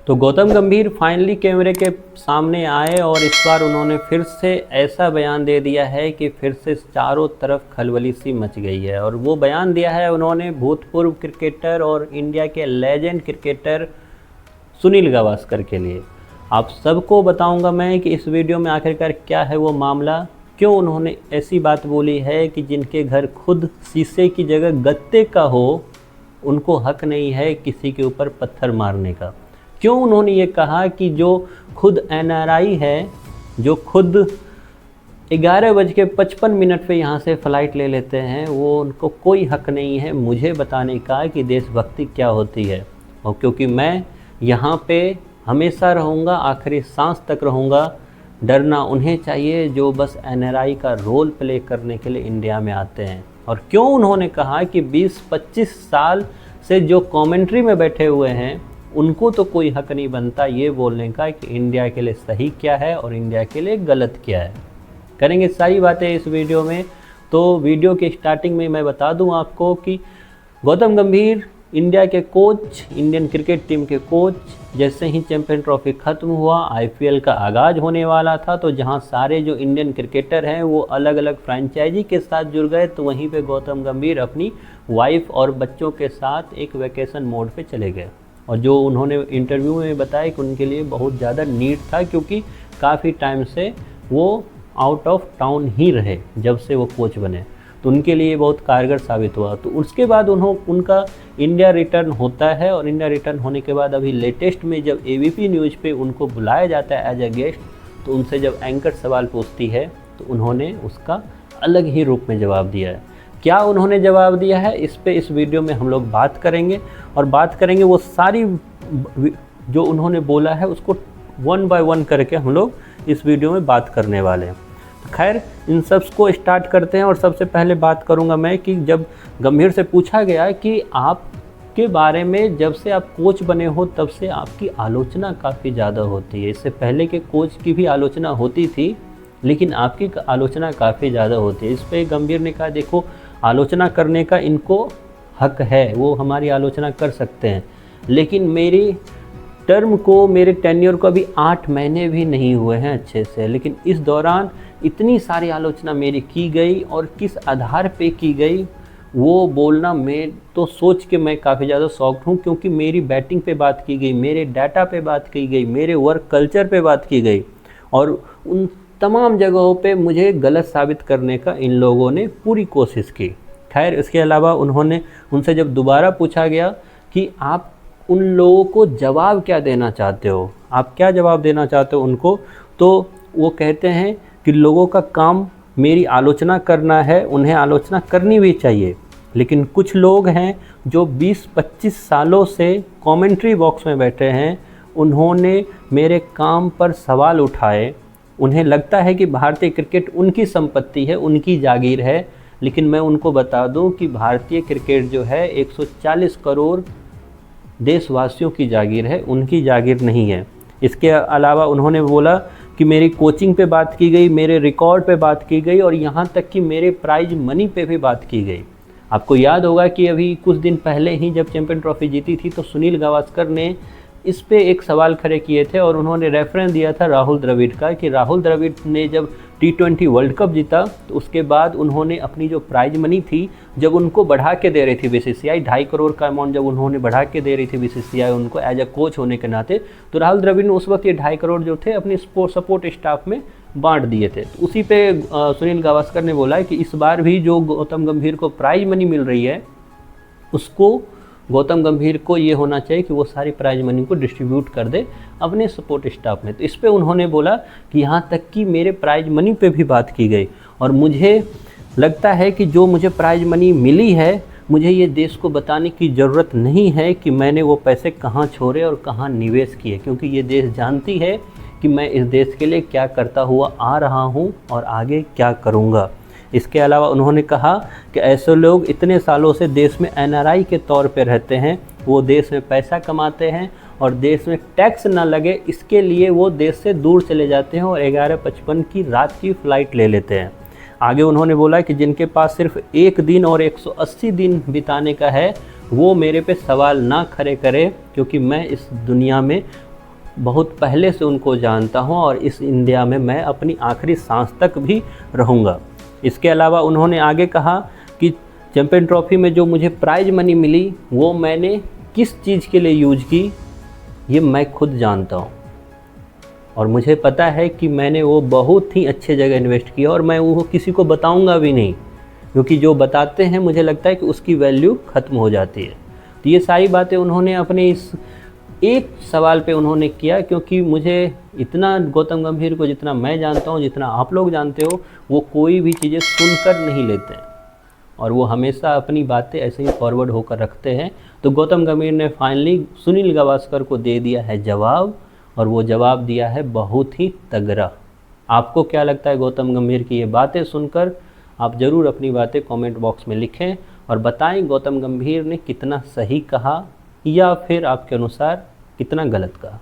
तो गौतम गंभीर फाइनली कैमरे के सामने आए और इस बार उन्होंने फिर से ऐसा बयान दे दिया है कि फिर से चारों तरफ खलबली सी मच गई है। और वो बयान दिया है उन्होंने भूतपूर्व क्रिकेटर और इंडिया के लेजेंड क्रिकेटर सुनील गावस्कर के लिए। आप सबको बताऊंगा मैं कि इस वीडियो में आखिरकार क्या है वो मामला, क्यों उन्होंने ऐसी बात बोली है कि जिनके घर खुद शीशे की जगह गत्ते का हो उनको हक नहीं है किसी के ऊपर पत्थर मारने का। क्यों उन्होंने ये कहा कि जो खुद NRI है, जो खुद 11:55 पे यहाँ से फ़्लाइट ले लेते हैं, वो उनको कोई हक नहीं है मुझे बताने का कि देशभक्ति क्या होती है। और क्योंकि मैं यहाँ पे हमेशा रहूँगा, आखिरी सांस तक रहूँगा। डरना उन्हें चाहिए जो बस NRI का रोल प्ले करने के लिए इंडिया में आते हैं। और क्यों उन्होंने कहा कि 20-25 साल से जो कमेंट्री में बैठे हुए हैं उनको तो कोई हक नहीं बनता ये बोलने का कि इंडिया के लिए सही क्या है और इंडिया के लिए गलत क्या है। करेंगे सारी बातें इस वीडियो में। तो वीडियो के स्टार्टिंग में मैं बता दूं आपको कि गौतम गंभीर इंडिया के कोच, इंडियन क्रिकेट टीम के कोच, जैसे ही चैंपियन ट्रॉफी ख़त्म हुआ, IPL का आगाज़ होने वाला था, तो जहां सारे जो इंडियन क्रिकेटर हैं वो अलग अलग फ्रेंचाइजी के साथ जुड़ गए, तो वहीं पे गौतम गंभीर अपनी वाइफ और बच्चों के साथ एक वैकेशन मोड पे चले गए। और जो उन्होंने इंटरव्यू में बताया कि उनके लिए बहुत ज़्यादा नीड था, क्योंकि काफ़ी टाइम से वो आउट ऑफ टाउन ही रहे जब से वो कोच बने, तो उनके लिए बहुत कारगर साबित हुआ। तो उसके बाद उनका इंडिया रिटर्न होता है और इंडिया रिटर्न होने के बाद अभी लेटेस्ट में जब ABP न्यूज़ पे उनको बुलाया जाता है एज अ गेस्ट, तो उनसे जब एंकर सवाल पूछती है तो उन्होंने उसका अलग ही रूप में जवाब दिया है। क्या उन्होंने जवाब दिया है इस वीडियो में हम लोग बात करेंगे, और बात करेंगे वो सारी जो उन्होंने बोला है उसको 1 बाय 1 करके हम लोग इस वीडियो में बात करने वाले हैं। तो खैर इन सब को स्टार्ट करते हैं। और सबसे पहले बात करूंगा मैं कि जब गंभीर से पूछा गया कि आपके बारे में जब से आप कोच बने हो तब से आपकी आलोचना काफ़ी ज़्यादा होती है। इससे पहले के कोच की भी आलोचना होती थी, लेकिन आपकी आलोचना काफ़ी ज़्यादा होती है। इस पर गंभीर ने कहा देखो आलोचना करने का इनको हक है, वो हमारी आलोचना कर सकते हैं, लेकिन मेरी टर्म को, मेरे टेन्योर को अभी 8 महीने भी नहीं हुए हैं अच्छे से, लेकिन इस दौरान इतनी सारी आलोचना मेरी की गई और किस आधार पे की गई वो बोलना मैं तो सोच के मैं काफ़ी ज़्यादा शॉक्ड हूँ। क्योंकि मेरी बैटिंग पे बात की गई, मेरे डाटा पे बात की गई, मेरे वर्क कल्चर पे बात की गई, और उन तमाम जगहों पे मुझे गलत साबित करने का इन लोगों ने पूरी कोशिश की। खैर इसके अलावा उनसे जब दोबारा पूछा गया कि आप उन लोगों को जवाब क्या देना चाहते हो, आप क्या जवाब देना चाहते हो उनको, तो वो कहते हैं कि लोगों का काम मेरी आलोचना करना है, उन्हें आलोचना करनी भी चाहिए, लेकिन कुछ लोग हैं जो 20-25 सालों से कमेंट्री बॉक्स में बैठे हैं, उन्होंने मेरे काम पर सवाल उठाए। उन्हें लगता है कि भारतीय क्रिकेट उनकी संपत्ति है, उनकी जागीर है, लेकिन मैं उनको बता दूं कि भारतीय क्रिकेट जो है 140 करोड़ देशवासियों की जागीर है, उनकी जागीर नहीं है। इसके अलावा उन्होंने बोला कि मेरी कोचिंग पे बात की गई, मेरे रिकॉर्ड पे बात की गई, और यहाँ तक कि मेरे प्राइज मनी पे भी बात की गई। आपको याद होगा कि अभी कुछ दिन पहले ही जब चैंपियन ट्रॉफी जीती थी तो सुनील गावस्कर ने इस पे एक सवाल खड़े किए थे, और उन्होंने रेफरेंस दिया था राहुल द्रविड़ का कि राहुल द्रविड़ ने जब T20 वर्ल्ड कप जीता तो उसके बाद उन्होंने अपनी जो प्राइज मनी थी जब उनको बढ़ा के दे रही थी BCCI, 2.5 करोड़ का अमाउंट जब उन्होंने बढ़ा के दे रही थी BCCI उनको एज अ कोच होने के नाते, तो राहुल द्रविड़ ने उस वक्त ये 2.5 करोड़ जो थे अपनी सपोर्ट स्टाफ में बांट दिए थे। तो उसी पे सुनील गावस्कर ने बोला कि इस बार भी जो गौतम गंभीर को प्राइज मनी मिल रही है उसको गौतम गंभीर को ये होना चाहिए कि वो सारी प्राइज मनी को डिस्ट्रीब्यूट कर दे अपने सपोर्ट स्टाफ में। तो इस पे उन्होंने बोला कि यहाँ तक कि मेरे प्राइज मनी पे भी बात की गई, और मुझे लगता है कि जो मुझे प्राइज मनी मिली है मुझे ये देश को बताने की ज़रूरत नहीं है कि मैंने वो पैसे कहाँ छोड़े और कहाँ निवेश किए, क्योंकि ये देश जानती है कि मैं इस देश के लिए क्या करता हुआ आ रहा हूँ और आगे क्या करूँगा। इसके अलावा उन्होंने कहा कि ऐसे लोग इतने सालों से देश में NRI के तौर पे रहते हैं, वो देश में पैसा कमाते हैं और देश में टैक्स ना लगे इसके लिए वो देश से दूर चले जाते हैं और 11:55 की रात की फ़्लाइट ले लेते हैं। आगे उन्होंने बोला कि जिनके पास सिर्फ 1 दिन और 180 दिन बिताने का है वो मेरे पे सवाल ना खड़े करे, क्योंकि मैं इस दुनिया में बहुत पहले से उनको जानता हूँ और इस इंडिया में मैं अपनी आखिरी सांस तक भी रहूँगा। इसके अलावा उन्होंने आगे कहा कि चैंपियन ट्रॉफी में जो मुझे प्राइज़ मनी मिली वो मैंने किस चीज़ के लिए यूज की ये मैं खुद जानता हूँ, और मुझे पता है कि मैंने वो बहुत ही अच्छे जगह इन्वेस्ट किया और मैं वो किसी को बताऊंगा भी नहीं, क्योंकि जो बताते हैं मुझे लगता है कि उसकी वैल्यू ख़त्म हो जाती है। तो ये सारी बातें उन्होंने अपने इस एक सवाल पे उन्होंने किया, क्योंकि मुझे इतना गौतम गंभीर को जितना मैं जानता हूँ, जितना आप लोग जानते हो, वो कोई भी चीज़ें सुनकर नहीं लेते हैं और वो हमेशा अपनी बातें ऐसे ही फॉरवर्ड होकर रखते हैं। तो गौतम गंभीर ने फाइनली सुनील गावस्कर को दे दिया है जवाब, और वो जवाब दिया है बहुत ही तगड़ा। आपको क्या लगता है गौतम गंभीर की ये बातें सुनकर? आप ज़रूर अपनी बातें कमेंट बॉक्स में लिखें और बताएं गौतम गंभीर ने कितना सही कहा या फिर आपके अनुसार कितना गलत कहा।